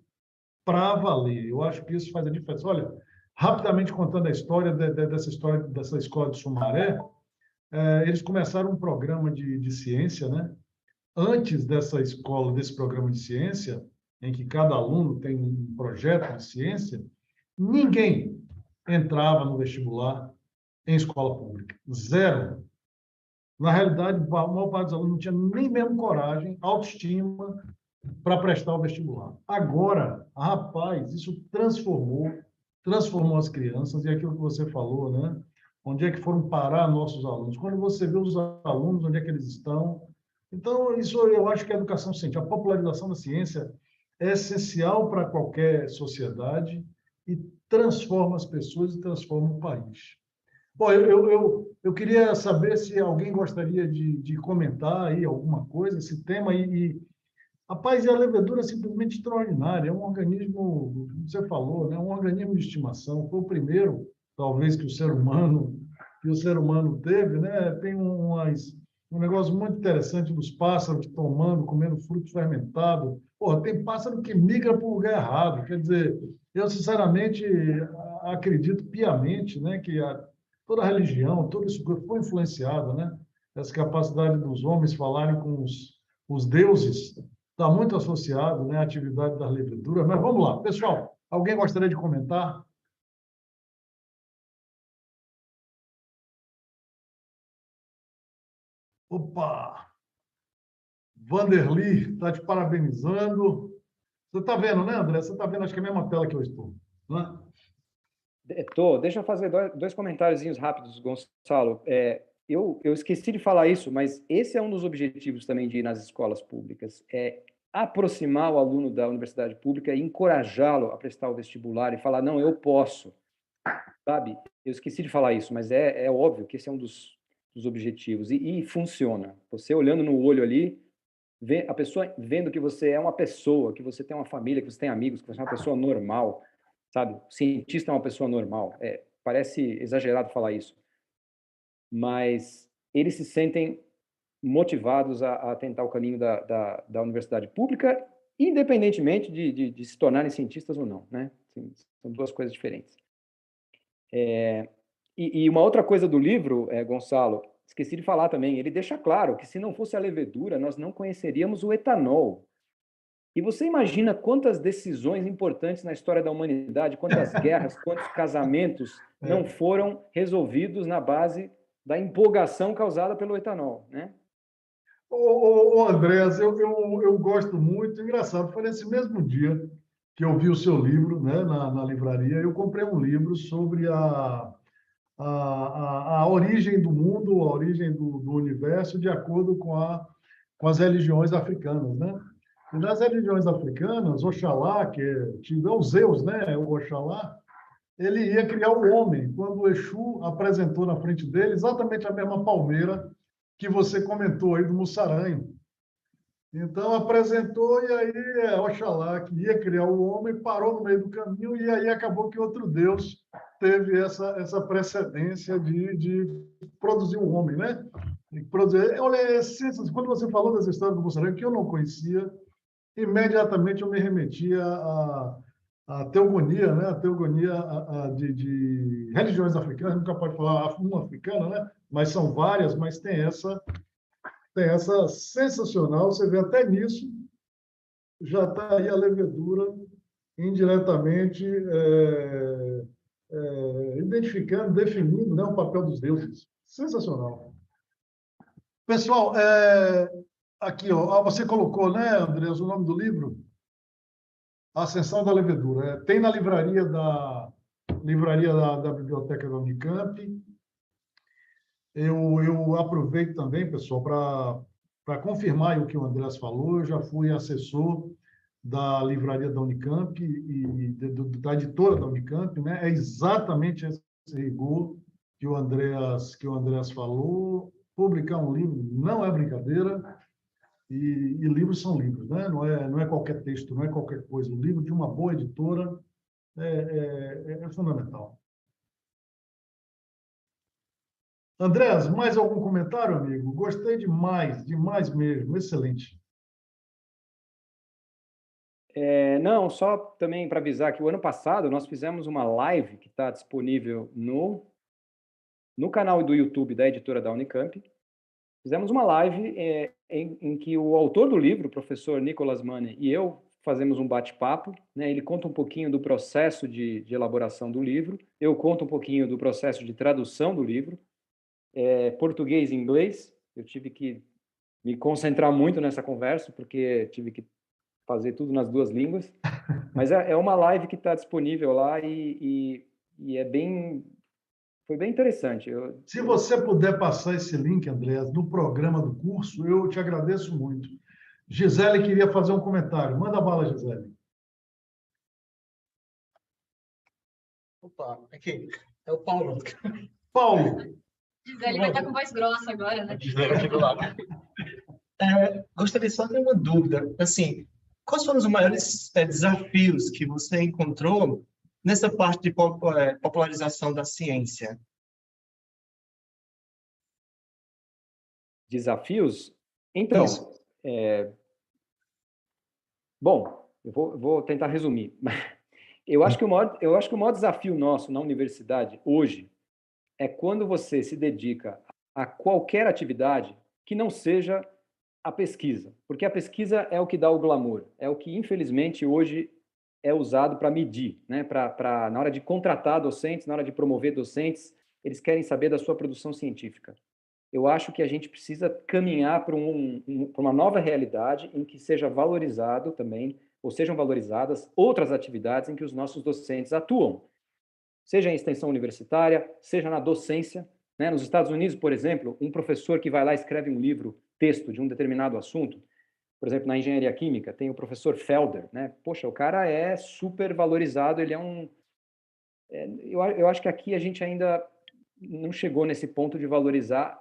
para valer. Eu acho que isso faz a diferença. Olha, rapidamente contando a história dessa escola de Sumaré, eles começaram um programa de ciência, né? Antes dessa escola, desse programa de ciência, em que cada aluno tem um projeto de ciência, ninguém entrava no vestibular em escola pública. Zero. Na realidade, a maior parte dos alunos não tinha nem mesmo coragem, autoestima para prestar o vestibular. Agora, rapaz, isso transformou as crianças, e aquilo que você falou, né? Onde é que foram parar nossos alunos? Quando você vê os alunos, onde é que eles estão? Então, isso eu acho que a educação científica, a popularização da ciência é essencial para qualquer sociedade e transforma as pessoas e transforma o país. Bom, eu queria saber se alguém gostaria de comentar aí alguma coisa, esse tema, rapaz, e a levedura é simplesmente extraordinária, é um organismo, como você falou, né, um organismo de estimação, foi o primeiro, talvez, que o ser humano teve, né? Tem um negócio muito interessante dos pássaros tomando, comendo fruto fermentado. Porra, tem pássaro que migra para o lugar errado, quer dizer, eu sinceramente acredito piamente, né, que toda a religião, tudo isso foi influenciado, né? Essa capacidade dos homens falarem com os deuses está muito associado, né, à atividade das leveduras. Mas vamos lá, pessoal. Alguém gostaria de comentar? Opa! Vanderly está te parabenizando. Você está vendo, né, André? Você está vendo, acho que é a mesma tela que eu estou, né? Deixa eu fazer dois comentáriozinhos rápidos, Gonçalo. Eu esqueci de falar isso, mas esse é um dos objetivos também de ir nas escolas públicas, é aproximar o aluno da universidade pública e encorajá-lo a prestar o vestibular e falar, não, eu posso, sabe? Eu esqueci de falar isso, mas é óbvio que esse é um dos objetivos e funciona. Você olhando no olho ali, a pessoa vendo que você é uma pessoa, que você tem uma família, que você tem amigos, que você é uma pessoa normal, sabe? O cientista é uma pessoa normal. Parece exagerado falar isso, mas eles se sentem motivados a tentar o caminho da universidade pública, independentemente de se tornarem cientistas ou não, né? São duas coisas diferentes. E uma outra coisa do livro, Gonçalo, esqueci de falar também, ele deixa claro que se não fosse a levedura, nós não conheceríamos o etanol. E você imagina quantas decisões importantes na história da humanidade, quantas guerras, quantos casamentos não foram resolvidos na base da empolgação causada pelo etanol, né? Andrés, eu gosto muito. Engraçado, foi nesse mesmo dia que eu vi o seu livro, né, na livraria. Eu comprei um livro sobre a origem do mundo, a origem do universo, de acordo com as religiões africanas, né? E nas religiões africanas, Oxalá, que é o Zeus, né, o Oxalá, ele ia criar o homem, quando o Exu apresentou na frente dele exatamente a mesma palmeira que você comentou aí do Mussaranho. Então, apresentou, e aí Oxalá, que ia criar o homem, parou no meio do caminho, e aí acabou que outro Deus teve essa precedência de produzir o homem, né? Olha, quando você falou dessa história do Mussaranho, que eu não conhecia, imediatamente eu me remetia à teogonia, né? A teogonia de religiões africanas, nunca pode falar uma africana, né? Mas são várias, mas tem essa sensacional, você vê até nisso, já está aí a levedura indiretamente identificando, definindo, né, o papel dos deuses. Sensacional. Pessoal, aqui, ó, você colocou, né, Andreas, o nome do livro? A Ascensão da Levedura. Tem na livraria da Biblioteca da Unicamp. Eu aproveito também, pessoal, para confirmar o que o Andrés falou. Eu já fui assessor da livraria da Unicamp da editora da Unicamp, né? É exatamente esse rigor que o Andrés falou. Publicar um livro não é brincadeira, e livros são livros, né? Não é qualquer texto, não é qualquer coisa. O livro de uma boa editora é fundamental. Andrés, mais algum comentário, amigo? Gostei demais, demais mesmo. Excelente. Não, só também para avisar que o ano passado nós fizemos uma live que está disponível no canal do YouTube da editora da Unicamp. Fizemos uma live em que o autor do livro, o professor Nicolas Manne, e eu fazemos um bate-papo, né? Ele conta um pouquinho do processo de elaboração do livro, eu conto um pouquinho do processo de tradução do livro, português e inglês. Eu tive que me concentrar muito nessa conversa, porque tive que fazer tudo nas duas línguas. Mas é uma live que está disponível lá e foi bem interessante. Se você puder passar esse link, Andrés, no programa do curso, eu te agradeço muito. Gisele queria fazer um comentário. Manda bala, Gisele. Opa, aqui. É o Paulo. Paulo. Gisele vai estar com voz grossa agora, né? Gisele aqui do lado. Gostaria só de ter uma dúvida. Assim, quais foram os maiores desafios que você encontrou nessa parte de popularização da ciência? Desafios? Então, bom, eu vou tentar resumir. Eu acho que o maior desafio nosso na universidade hoje é quando você se dedica a qualquer atividade que não seja a pesquisa, porque a pesquisa é o que dá o glamour, é o que infelizmente hoje é usado para medir, né? Na hora de contratar docentes, na hora de promover docentes, eles querem saber da sua produção científica. Eu acho que a gente precisa caminhar para uma nova realidade em que seja valorizado também, ou sejam valorizadas outras atividades em que os nossos docentes atuam, seja em extensão universitária, seja na docência, né? Nos Estados Unidos, por exemplo, um professor que vai lá e escreve um livro, texto de um determinado assunto, por exemplo, na engenharia química, tem o professor Felder, né? Poxa, o cara é super valorizado, ele eu acho que aqui a gente ainda não chegou nesse ponto de valorizar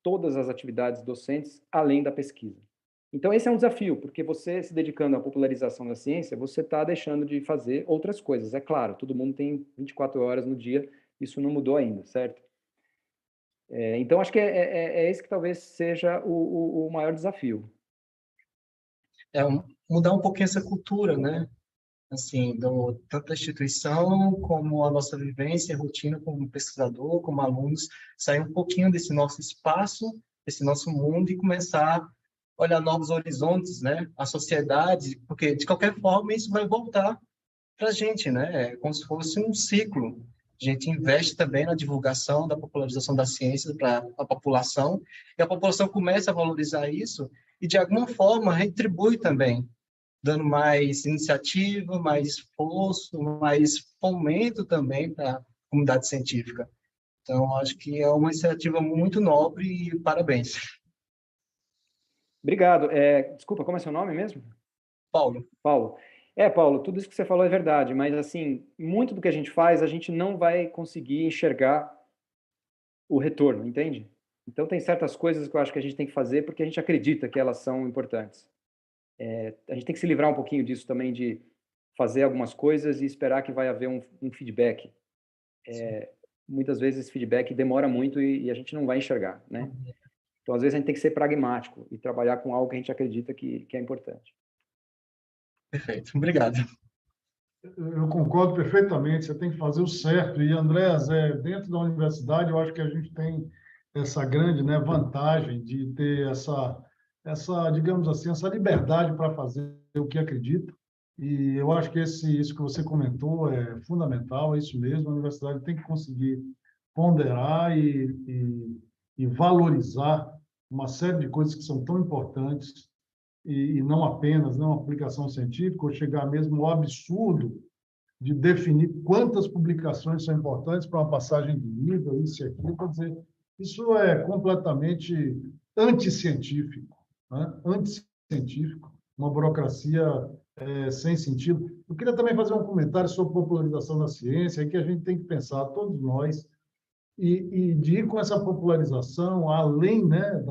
todas as atividades docentes, além da pesquisa. Então, esse é um desafio, porque você se dedicando à popularização da ciência, você está deixando de fazer outras coisas. É claro, todo mundo tem 24 horas no dia, isso não mudou ainda, certo? Então, acho que é esse que talvez seja o maior desafio. Mudar um pouquinho essa cultura, né? Assim, tanto da instituição como a nossa vivência e rotina como pesquisador, como alunos, sair um pouquinho desse nosso espaço, desse nosso mundo e começar a olhar novos horizontes, né? A sociedade, porque de qualquer forma isso vai voltar para a gente, né? É como se fosse um ciclo. A gente investe também na divulgação, da popularização da ciência para a população, e a população começa a valorizar isso e, de alguma forma, retribui também, dando mais iniciativa, mais esforço, mais fomento também para a comunidade científica. Então, acho que é uma iniciativa muito nobre e parabéns. Obrigado. Desculpa, como é seu nome mesmo? Paulo. Paulo. Paulo, tudo isso que você falou é verdade, mas, assim, muito do que a gente faz, a gente não vai conseguir enxergar o retorno, entende? Então, tem certas coisas que eu acho que a gente tem que fazer porque a gente acredita que elas são importantes. A gente tem que se livrar um pouquinho disso também, de fazer algumas coisas e esperar que vai haver um feedback. Muitas vezes esse feedback demora muito e a gente não vai enxergar, né? Então, às vezes, a gente tem que ser pragmático e trabalhar com algo que a gente acredita que é importante. Perfeito, obrigado. Eu concordo perfeitamente, você tem que fazer o certo. E, Andrés, dentro da universidade, eu acho que a gente tem essa grande, né, vantagem de ter digamos assim, essa liberdade para fazer o que acredita. E eu acho que isso que você comentou é fundamental, é isso mesmo. A universidade tem que conseguir ponderar e valorizar uma série de coisas que são tão importantes e não apenas uma aplicação científica, ou chegar mesmo ao absurdo de definir quantas publicações são importantes para uma passagem de nível, isso e aquilo. Quer dizer, isso é completamente anticientífico, né? Anticientífico, uma burocracia sem sentido. Eu queria também fazer um comentário sobre popularização da ciência, que a gente tem que pensar, todos nós, e de ir com essa popularização além, né,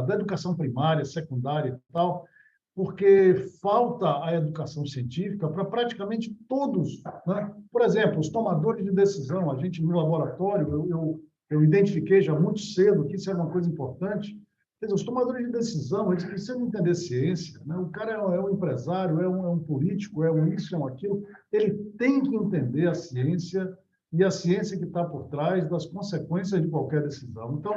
da educação primária, secundária e tal, porque falta a educação científica para praticamente todos, né? Por exemplo, os tomadores de decisão, a gente no laboratório, eu identifiquei já muito cedo que isso é uma coisa importante. Quer dizer, os tomadores de decisão, eles precisam entender ciência, né? O cara é um empresário, é um político, é um isso, é um aquilo, ele tem que entender a ciência e a ciência que está por trás das consequências de qualquer decisão. Então,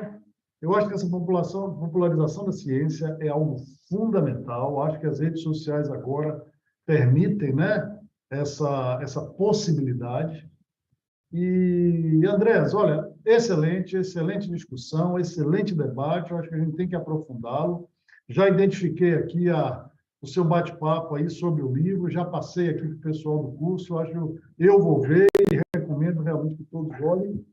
eu acho que essa popularização da ciência é algo fundamental. Acho que as redes sociais agora permitem, né, essa possibilidade. E, Andrés, olha, excelente discussão, excelente debate. Eu acho que a gente tem que aprofundá-lo. Já identifiquei aqui o seu bate-papo aí sobre o livro, já passei aqui para o pessoal do curso. Eu vou ver e recomendo realmente que todos olhem.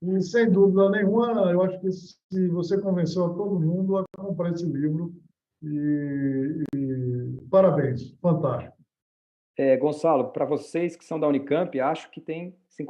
E, sem dúvida nenhuma, eu acho que se você convenceu a todo mundo a comprar esse livro, parabéns, fantástico. Gonçalo, para vocês que são da Unicamp, acho que tem 50